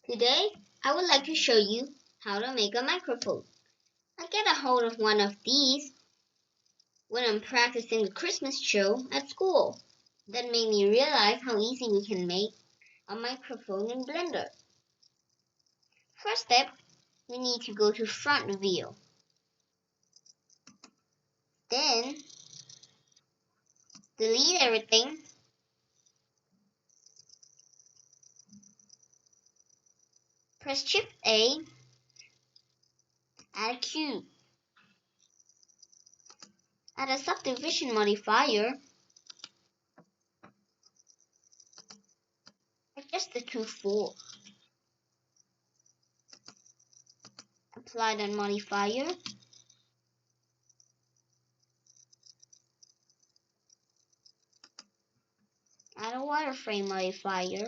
Today, I would like to show you how to make a microphone. I get a hold of one of these when I'm practicing the Christmas show at school. That made me realize how easy we can make a microphone in Blender. First step, we need to go to front view. Then, delete everything. Press Shift A, add a cube. Add a subdivision modifier. Adjust it to 4. Apply that modifier. Add a wireframe modifier.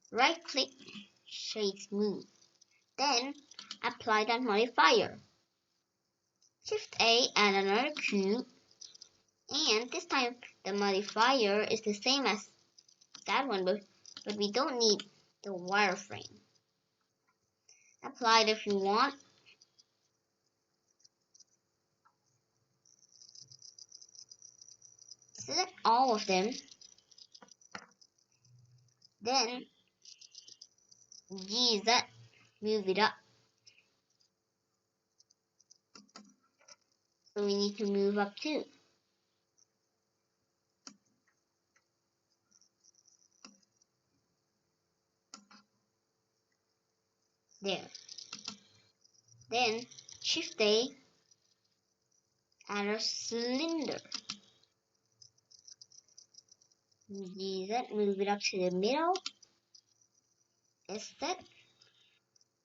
Right click, shade smooth. Then apply that modifier. Shift A, add another cube. And this time the modifier is the same as that one, but we don't need the wireframe. Apply it if you want. Select all of them. Then GZ, move it up. So we need to move up too. There. Then Shift A, add a cylinder. GZ, move it up to the middle. Set.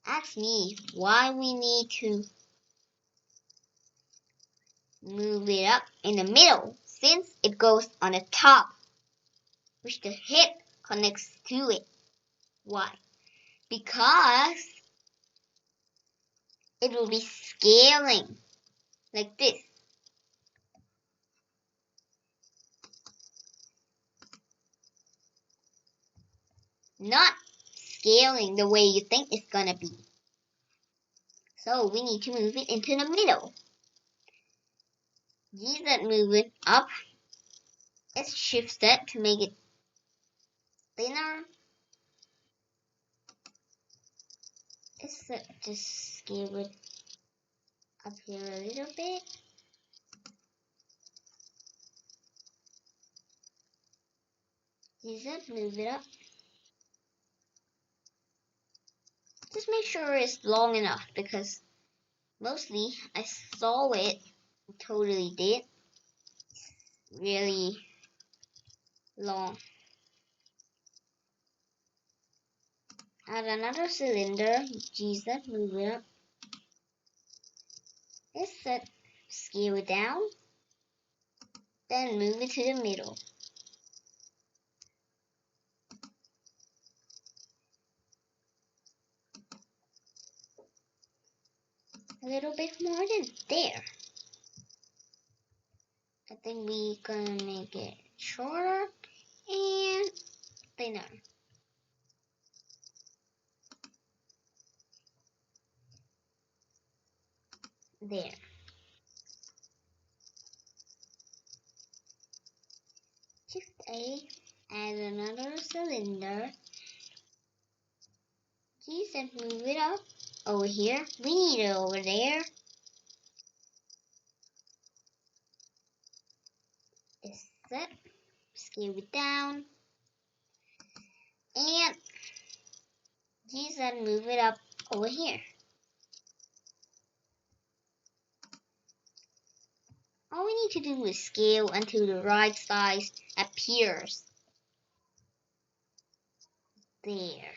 Ask me why we need to move it up in the middle, since it goes on the top, which the head connects to it. Why? Because it will be scaling like this. Not scaling the way you think it's gonna be. So we need to move it into the middle. GZ, move it up. Let's shift that to make it thinner. Let's just scale it up here a little bit. GZ, move it up. Just make sure it's long enough, because mostly I saw it totally did. Really long. Add another cylinder. GZ, move it up. Let's scale it down. Then move it to the middle. A little bit more than there. I think we're gonna make it shorter and thinner. There. Shift A, add another cylinder. GZ, move it up over here. We need it over there. Set, scale it down, and GZ, move it up over here. All we need to do is scale until the right size appears. There.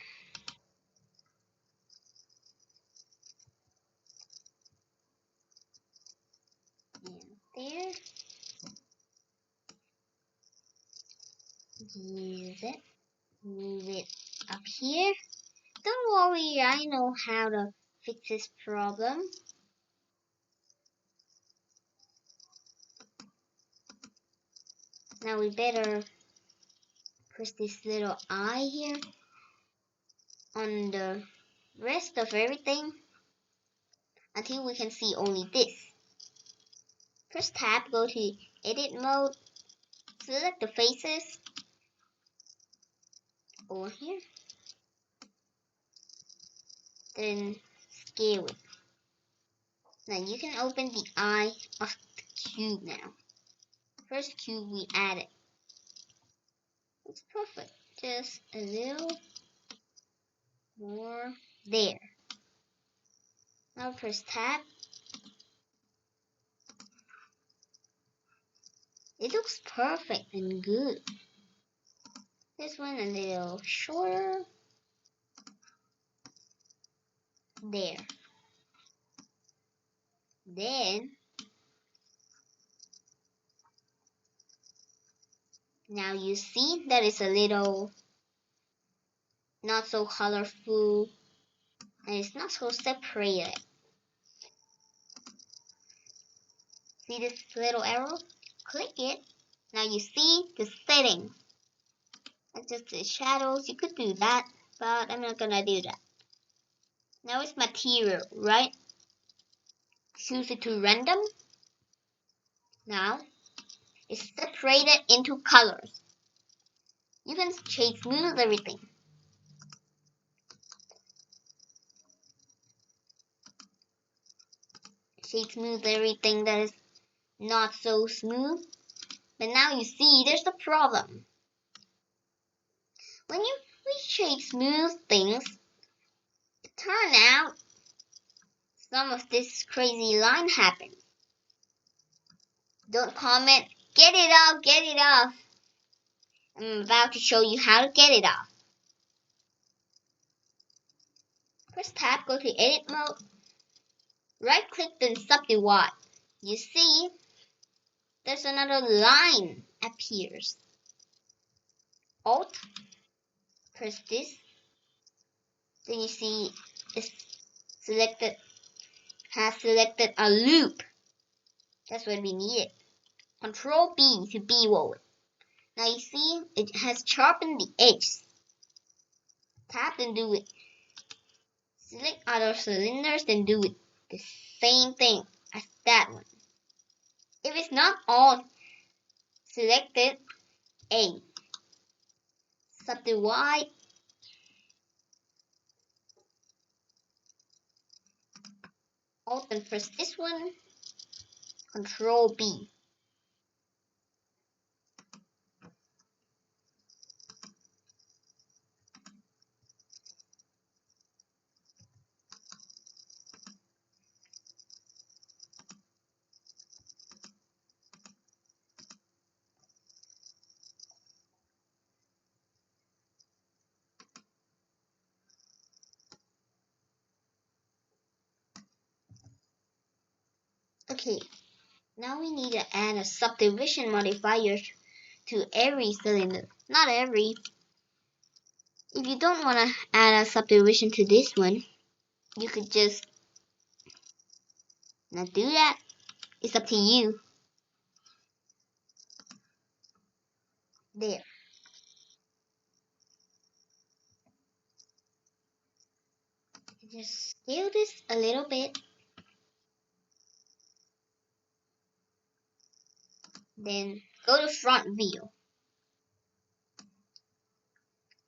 And there. Use it. Move it up here. Don't worry, I know how to fix this problem. Now we better Press this little eye here on the rest of everything until we can see only this. Press tab, go to edit mode, select the faces over here, then scale it. Now you can open the eye of the cube now. First cube we added. It's perfect. Just a little more there. Now press tab. It looks perfect and good. This one a little shorter. There. Then now you see that it's a little not so colorful and it's not so separated. See this little arrow? Click it. Now you see the setting. Adjust the shadows. You could do that, but I'm not gonna do that. Now it's material, right? Choose it to random. Now it's separated into colors. You can shade smooth everything. Shade smooth everything that is not so smooth. But now you see there's a problem. When you shade smooth things, it turns out some of this crazy line happens. Don't comment, get it off, get it off. I'm about to show you how to get it off. Press tab, go to edit mode. Right click, then subdivide. You see, there's another line appears. Alt, press this. Then you see it's has selected a loop. That's what we needed. Control B to bevel it. Now you see it has sharpened the edges. Tap and do it. Select other cylinders, then do it the same thing as that one. If it's not all selected, A. Subdivide. Alt and press this one. Control B. Okay, now we need to add a subdivision modifier to every cylinder. Not every. If you don't want to add a subdivision to this one, you could just not do that. It's up to you. There. Just scale this a little bit. Then go to front view.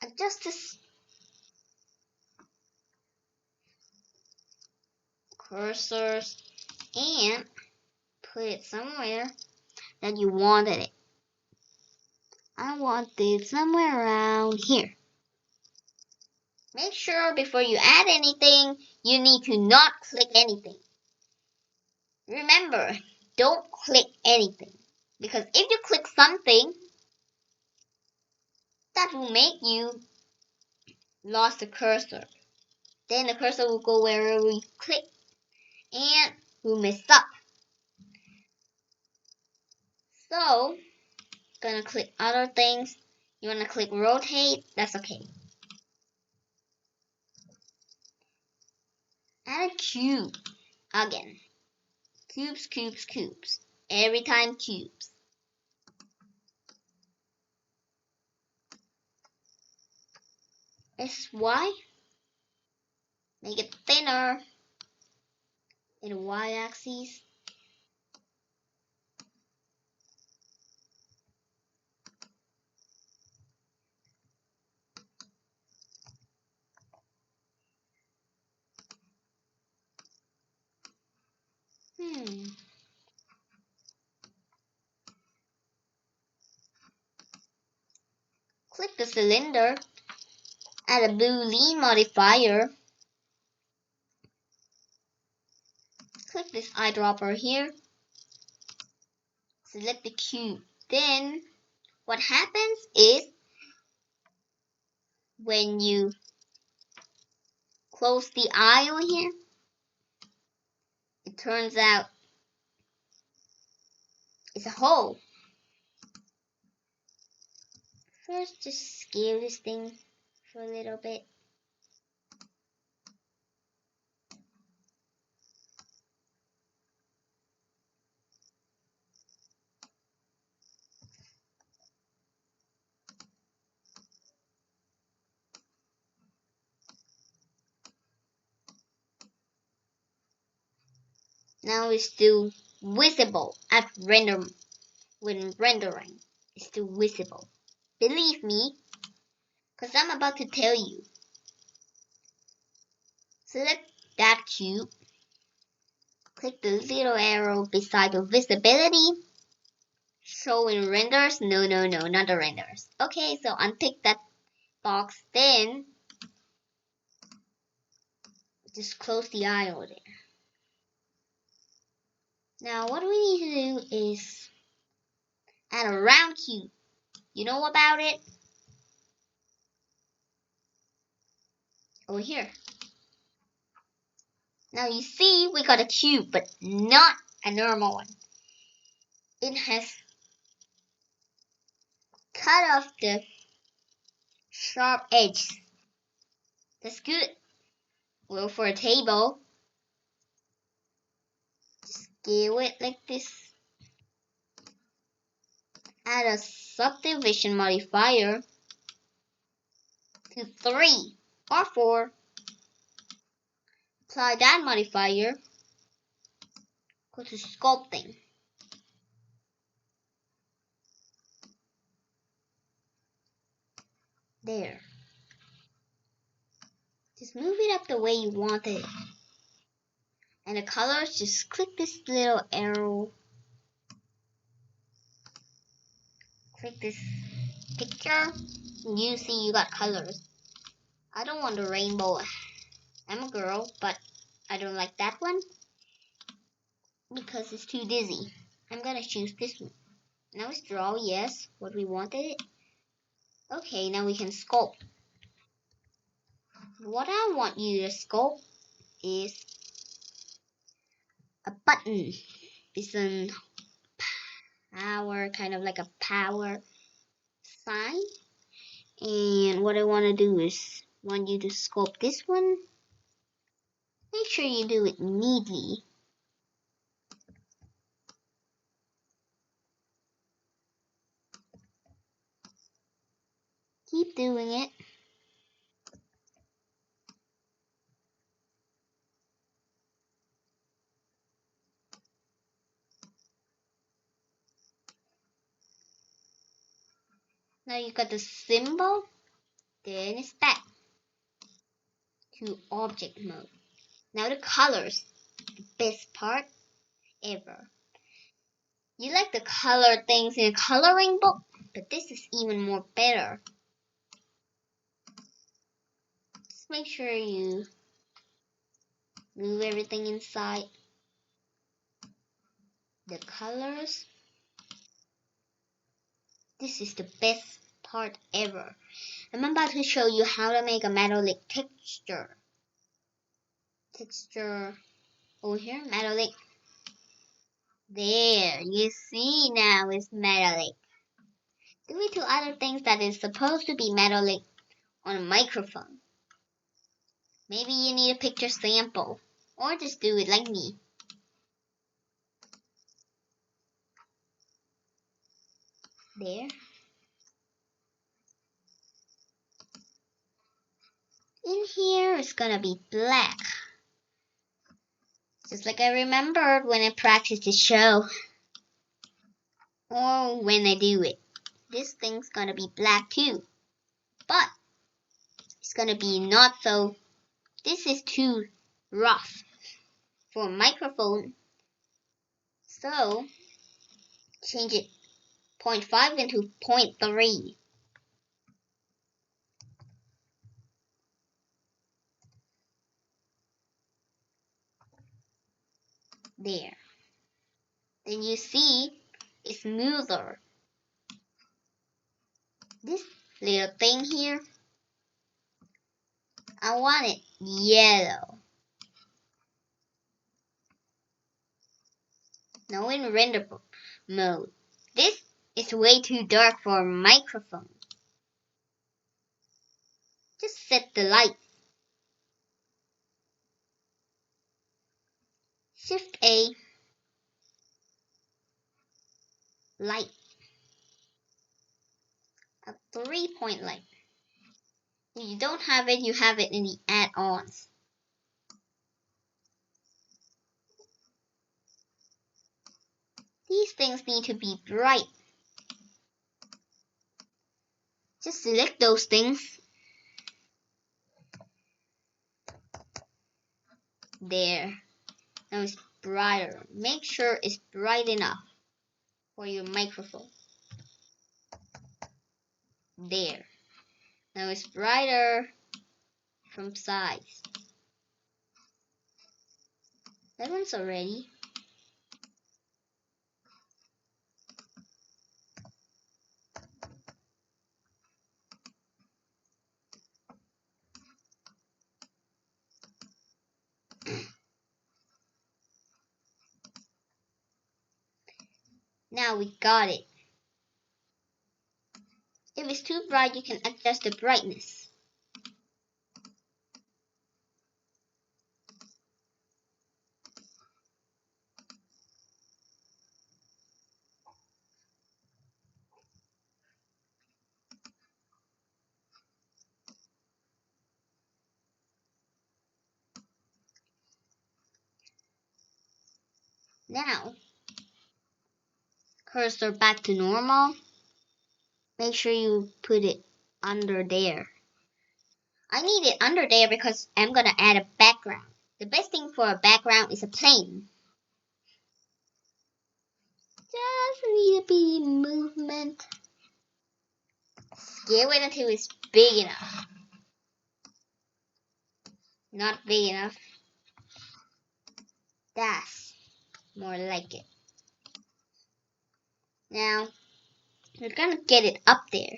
Adjust this cursors and put it somewhere that you wanted it. I want it somewhere around here. Make sure before you add anything, you need to not click anything. Remember, don't click anything. Because if you click something, that will make you lost the cursor. Then the cursor will go wherever you click and will mess up. So, gonna click other things. You wanna click rotate, that's okay. Add a cube again. Cubes, cubes, cubes. Every time cubes. SY. Make it thinner. In the Y-axis. Click the cylinder. Add a Boolean modifier. Click this eyedropper here. Select the cube. Then what happens is when you close the eye over here, it turns out it's a hole. First, just scale this thing for a little bit. Now it's still visible at when rendering. It's still visible. Believe me, because I'm about to tell you. Select that cube. Click the little arrow beside the visibility. Show in renders. No, not the renders. Okay, so untick that box. Then just close the eye over there. Now what we need to do is add a round cube. You know about it? Over here. Now you see we got a cube, but not a normal one. It has cut off the sharp edge. That's good. Well, for a table, scale it like this. Add a subdivision modifier to 3 or 4. Apply that modifier. Go to sculpting. There. Just move it up the way you want it. And the colors, just click this little arrow. Click this picture. And you see you got colors. I don't want the rainbow. I'm a girl, but I don't like that one because it's too dizzy. I'm gonna choose this one. Now it's draw, yes, what we wanted. Okay, now we can sculpt. What I want you to sculpt is a button. It's an power, kind of like a power sign. And what I want to do is want you to sculpt this one. Make sure you do it neatly. Keep doing it. Now you got the symbol. Then it's back to object mode. Now the colors, the best part ever. You like the color things in a coloring book, but this is even more better. Just make sure you move everything inside. The colors. This is the best part ever. I'm about to show you how to make a metallic texture. Texture over here, metallic. There, you see now it's metallic. Do it to other things that is supposed to be metallic on a microphone. Maybe you need a picture sample, or just do it like me. There. In here it's gonna be black. Just like I remembered when I practiced the show. Or when I do it. This thing's gonna be black too. But it's gonna be not so. This is too rough for a microphone. So change it 0.5 into 0.3. There. Then you see it's smoother. This little thing here, I want it yellow. Now in render mode. This is way too dark for a microphone. Just set the light. Shift A. Light. A 3-point light. If you don't have it, you have it in the add-ons. These things need to be bright. Just select those things. There. Now it's brighter. Make sure it's bright enough for your microphone. There. Now it's brighter from sides. That one's already. Now we got it. If it's too bright, you can adjust the brightness. Now, cursor back to normal. Make sure you put it under there. I need it under there because I'm gonna add a background. The best thing for a background is a plane. Just need a bit of movement. Scale it until it's big enough. Not big enough. That's more like it. Now, we're gonna get it up there.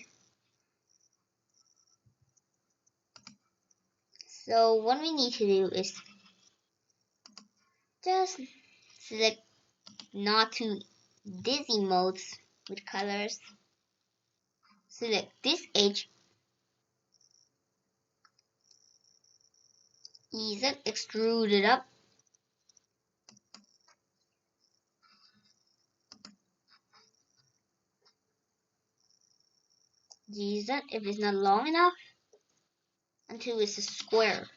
So what we need to do is just select not to dizzy modes with colors. Select this edge. Ease it, extrude it up. Ease it if it's not long enough until it's a square,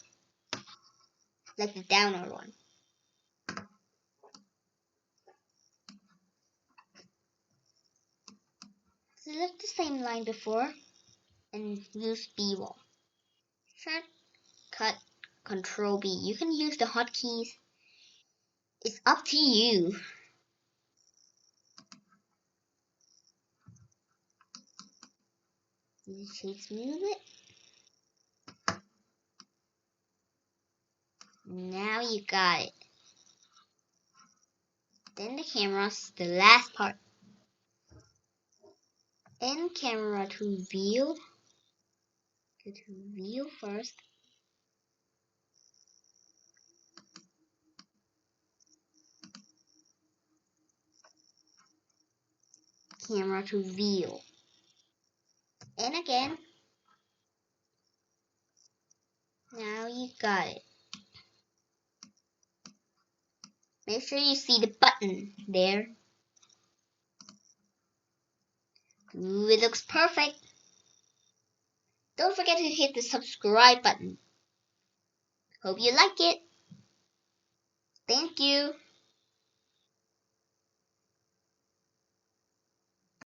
like the downward one. Select the same line before and use Bevel. Shortcut Control B. You can use the hotkeys. It's up to you. You shade smooth it. Now you got it. Then the camera's the last part. And camera to view. Go to view first. Camera to view. And again. Now you got it. Make sure you see the button there. Ooh, it looks perfect. Don't forget to hit the subscribe button. Hope you like it. Thank you.